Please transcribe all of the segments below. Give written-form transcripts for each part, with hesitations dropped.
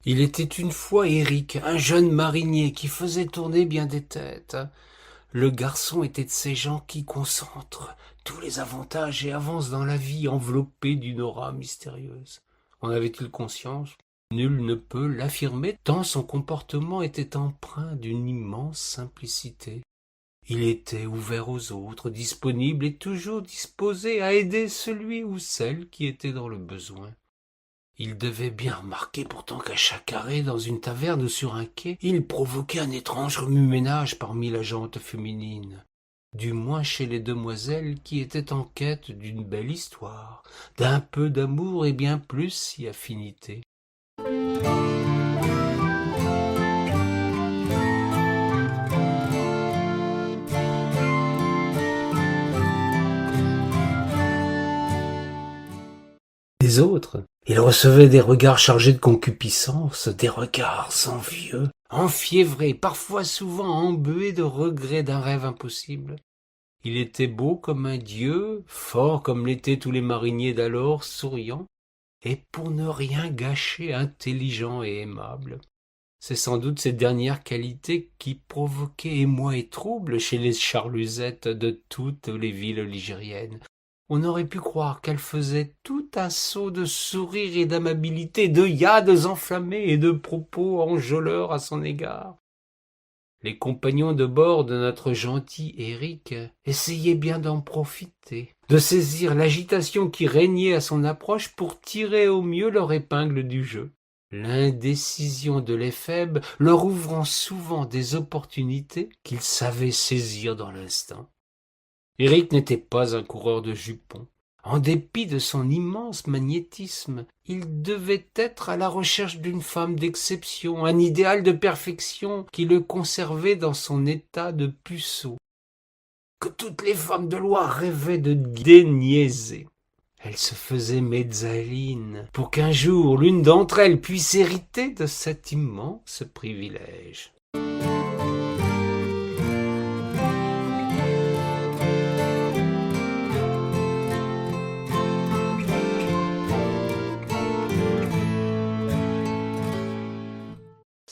Il était une fois Éric, un jeune marinier qui faisait tourner bien des têtes. Le garçon était de ces gens qui concentrent tous les avantages et avancent dans la vie enveloppés d'une aura mystérieuse. En avait-il conscience? Nul ne peut l'affirmer tant son comportement était empreint d'une immense simplicité. Il était ouvert aux autres, disponible et toujours disposé à aider celui ou celle qui était dans le besoin. Il devait bien remarquer pourtant qu'à chaque arrêt dans une taverne ou sur un quai, il provoquait un étrange remue-ménage parmi la gente féminine, du moins chez les demoiselles qui étaient en quête d'une belle histoire, d'un peu d'amour et bien plus si affinité. Les autres, il recevait des regards chargés de concupiscence, des regards envieux, enfiévrés, parfois souvent embués de regrets d'un rêve impossible. Il était beau comme un dieu, fort comme l'étaient tous les mariniers d'alors, souriant, et pour ne rien gâcher, intelligent et aimable. C'est sans doute cette dernière qualité qui provoquait émoi et trouble chez les charluzettes de toutes les villes ligériennes. On aurait pu croire qu'elle faisait tout un saut de sourire et d'amabilité, de yades enflammés et de propos enjôleurs à son égard. Les compagnons de bord de notre gentil Éric essayaient bien d'en profiter, de saisir l'agitation qui régnait à son approche pour tirer au mieux leur épingle du jeu. L'indécision de l'éphèbe leur ouvrant souvent des opportunités qu'ils savaient saisir dans l'instant. Éric n'était pas un coureur de jupons. En dépit de son immense magnétisme, il devait être à la recherche d'une femme d'exception, un idéal de perfection qui le conservait dans son état de puceau, que toutes les femmes de Loire rêvaient de déniaiser. Elle se faisait mezzaline pour qu'un jour l'une d'entre elles puisse hériter de cet immense privilège.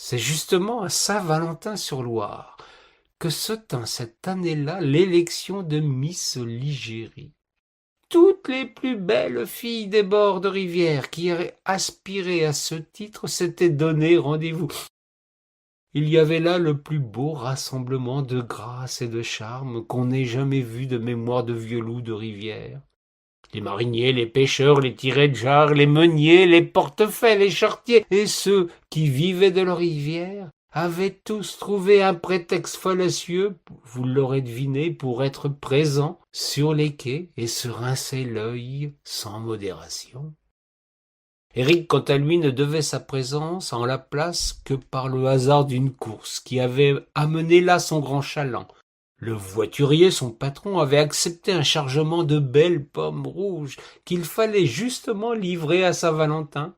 C'est justement à Saint-Valentin-sur-Loire que se tint cette année-là l'élection de Miss Ligérie. Toutes les plus belles filles des bords de rivière qui aspiraient à ce titre s'étaient donné rendez-vous. Il y avait là le plus beau rassemblement de grâce et de charme qu'on ait jamais vu de mémoire de vieux loups de rivière. Les mariniers, les pêcheurs, les tirets de jarre, les meuniers, les portefaix, les charretiers, et ceux qui vivaient de leur rivière, avaient tous trouvé un prétexte fallacieux, vous l'aurez deviné, pour être présents sur les quais et se rincer l'œil sans modération. Éric, quant à lui, ne devait sa présence en la place que par le hasard d'une course qui avait amené là son grand chaland. Le voiturier, son patron, avait accepté un chargement de belles pommes rouges qu'il fallait justement livrer à Saint-Valentin.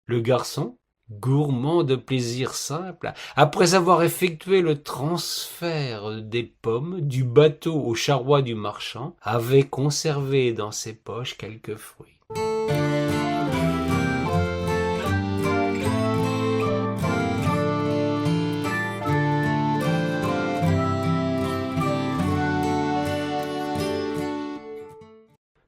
Le garçon, gourmand de plaisirs simples, après avoir effectué le transfert des pommes du bateau au charroi du marchand, avait conservé dans ses poches quelques fruits.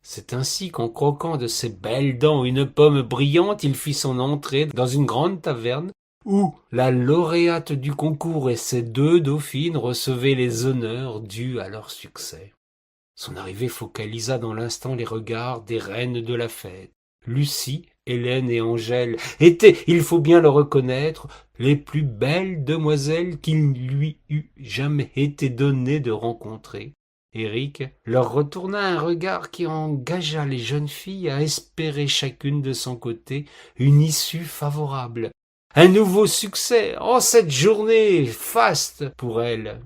C'est ainsi qu'en croquant de ses belles dents une pomme brillante, il fit son entrée dans une grande taverne où la lauréate du concours et ses deux dauphines recevaient les honneurs dus à leur succès. Son arrivée focalisa dans l'instant les regards des reines de la fête. Lucie, Hélène et Angèle étaient, il faut bien le reconnaître, les plus belles demoiselles qu'il lui eût jamais été donné de rencontrer. Éric leur retourna un regard qui engagea les jeunes filles à espérer chacune de son côté une issue favorable, un nouveau succès en cette journée faste pour elles.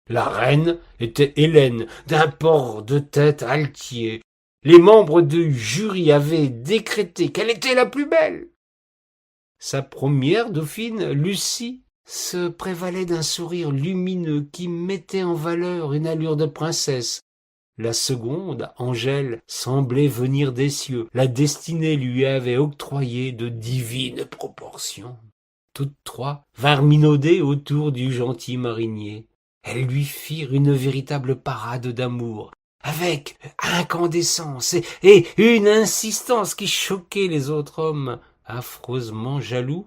La reine était Hélène, d'un port de tête altier. Les membres du jury avaient décrété qu'elle était la plus belle. Sa première dauphine, Lucie, se prévalait d'un sourire lumineux qui mettait en valeur une allure de princesse. La seconde, Angèle, semblait venir des cieux. La destinée lui avait octroyé de divines proportions. Toutes trois vinrent minauder autour du gentil marinier. Elles lui firent une véritable parade d'amour, avec incandescence et une insistance qui choquait les autres hommes, affreusement jaloux.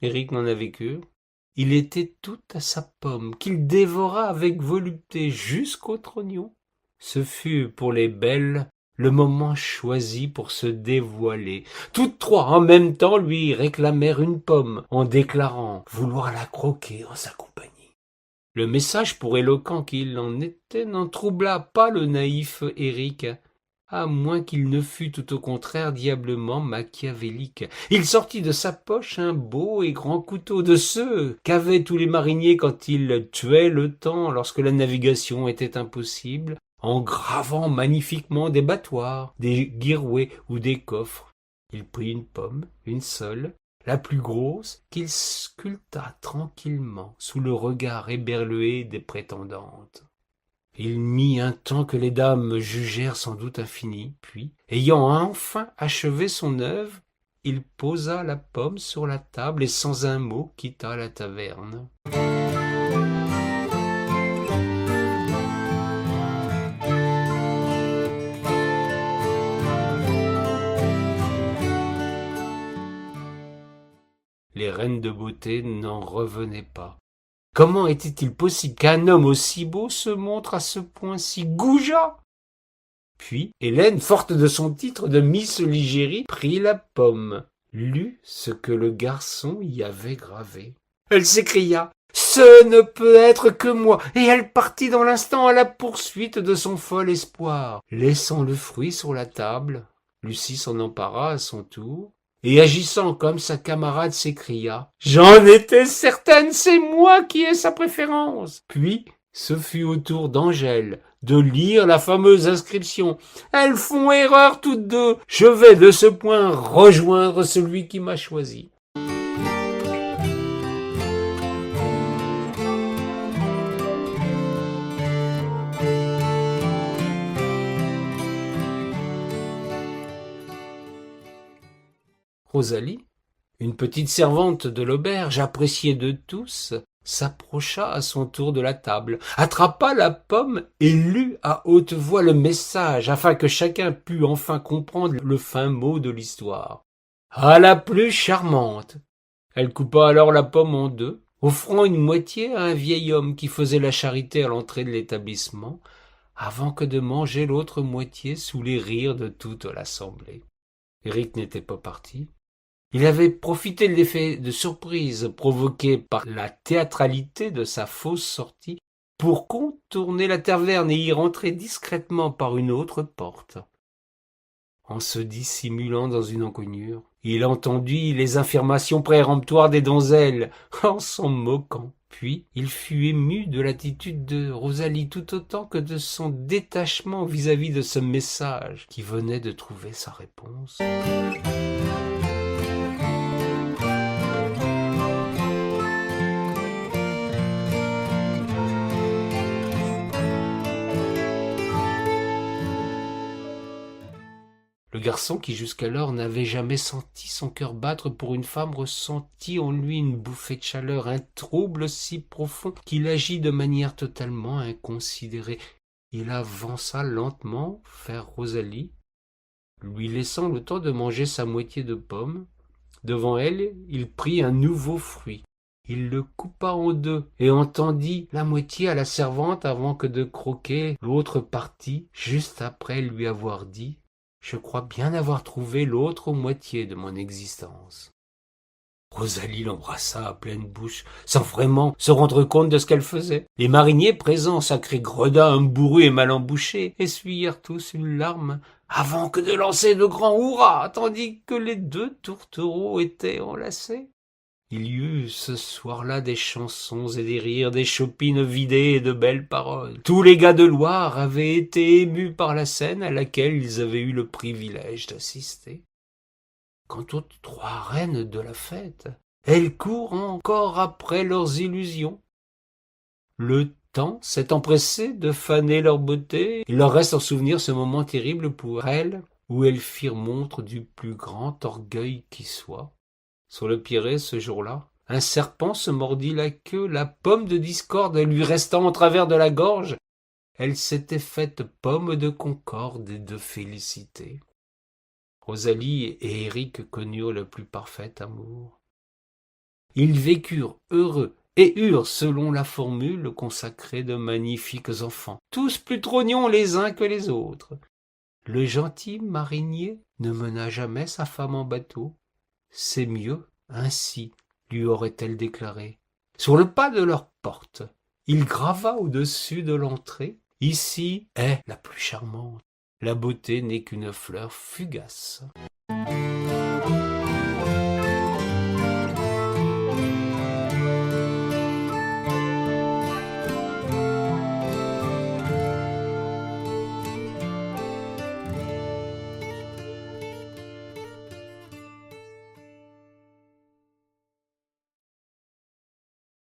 Éric n'en avait que. Il était tout à sa pomme, qu'il dévora avec volupté jusqu'au trognon. Ce fut pour les belles le moment choisi pour se dévoiler. Toutes trois en même temps lui réclamèrent une pomme, en déclarant vouloir la croquer en sa compagnie. Le message, pour éloquent qu'il en était, n'en troubla pas le naïf Éric, à moins qu'il ne fût tout au contraire diablement machiavélique. Il sortit de sa poche un beau et grand couteau, de ceux qu'avaient tous les mariniers quand ils tuaient le temps lorsque la navigation était impossible, en gravant magnifiquement des battoirs, des guirouets ou des coffres. Il prit une pomme, une seule, la plus grosse, qu'il sculpta tranquillement sous le regard éberlué des prétendantes. Il mit un temps que les dames jugèrent sans doute infini, puis, ayant enfin achevé son œuvre, il posa la pomme sur la table et sans un mot quitta la taverne. Les reines de beauté n'en revenaient pas. Comment était-il possible qu'un homme aussi beau se montre à ce point si goujat? Puis Hélène, forte de son titre de Miss Ligérie, prit la pomme, lut ce que le garçon y avait gravé. Elle s'écria « Ce ne peut être que moi !» et elle partit dans l'instant à la poursuite de son fol espoir. Laissant le fruit sur la table, Lucie s'en empara à son tour, et agissant comme sa camarade s'écria « J'en étais certaine, c'est moi qui ai sa préférence !» Puis ce fut au tour d'Angèle de lire la fameuse inscription. « Elles font erreur toutes deux, je vais de ce point rejoindre celui qui m'a choisi. » Rosalie, une petite servante de l'auberge appréciée de tous, s'approcha à son tour de la table, attrapa la pomme et lut à haute voix le message, afin que chacun pût enfin comprendre le fin mot de l'histoire. À la plus charmante. Elle coupa alors la pomme en deux, offrant une moitié à un vieil homme qui faisait la charité à l'entrée de l'établissement, avant que de manger l'autre moitié sous les rires de toute l'assemblée. Éric n'était pas parti. Il avait profité de l'effet de surprise provoqué par la théâtralité de sa fausse sortie pour contourner la taverne et y rentrer discrètement par une autre porte. En se dissimulant dans une encoignure, il entendit les affirmations péremptoires des donzelles, en s'en moquant. Puis il fut ému de l'attitude de Rosalie tout autant que de son détachement vis-à-vis de ce message qui venait de trouver sa réponse. Le garçon, qui jusqu'alors n'avait jamais senti son cœur battre pour une femme, ressentit en lui une bouffée de chaleur, un trouble si profond qu'il agit de manière totalement inconsidérée. Il avança lentement vers Rosalie, lui laissant le temps de manger sa moitié de pomme. Devant elle, il prit un nouveau fruit. Il le coupa en deux et en tendit la moitié à la servante avant que de croquer l'autre partie, juste après lui avoir dit « Je crois bien avoir trouvé l'autre moitié de mon existence. » Rosalie l'embrassa à pleine bouche, sans vraiment se rendre compte de ce qu'elle faisait. Les mariniers présents, sacrés gredins, bourrus et mal embouchés, essuyèrent tous une larme, avant que de lancer de grands hurrahs, tandis que les deux tourtereaux étaient enlacés. Il y eut ce soir-là des chansons et des rires, des chopines vidées et de belles paroles. Tous les gars de Loire avaient été émus par la scène à laquelle ils avaient eu le privilège d'assister. Quant aux trois reines de la fête, elles courent encore après leurs illusions. Le temps s'est empressé de faner leur beauté. Il leur reste en souvenir ce moment terrible pour elles, où elles firent montre du plus grand orgueil qui soit. Sur le Pirée, ce jour-là, un serpent se mordit la queue, la pomme de discorde lui restant en travers de la gorge. Elle s'était faite pomme de concorde et de félicité. Rosalie et Éric connurent le plus parfait amour. Ils vécurent heureux et eurent, selon la formule consacrée, de magnifiques enfants, tous plus trognons les uns que les autres. Le gentil marinier ne mena jamais sa femme en bateau. C'est mieux, ainsi, lui aurait-elle déclaré. Sur le pas de leur porte, il grava au-dessus de l'entrée: ici est la plus charmante. La beauté n'est qu'une fleur fugace.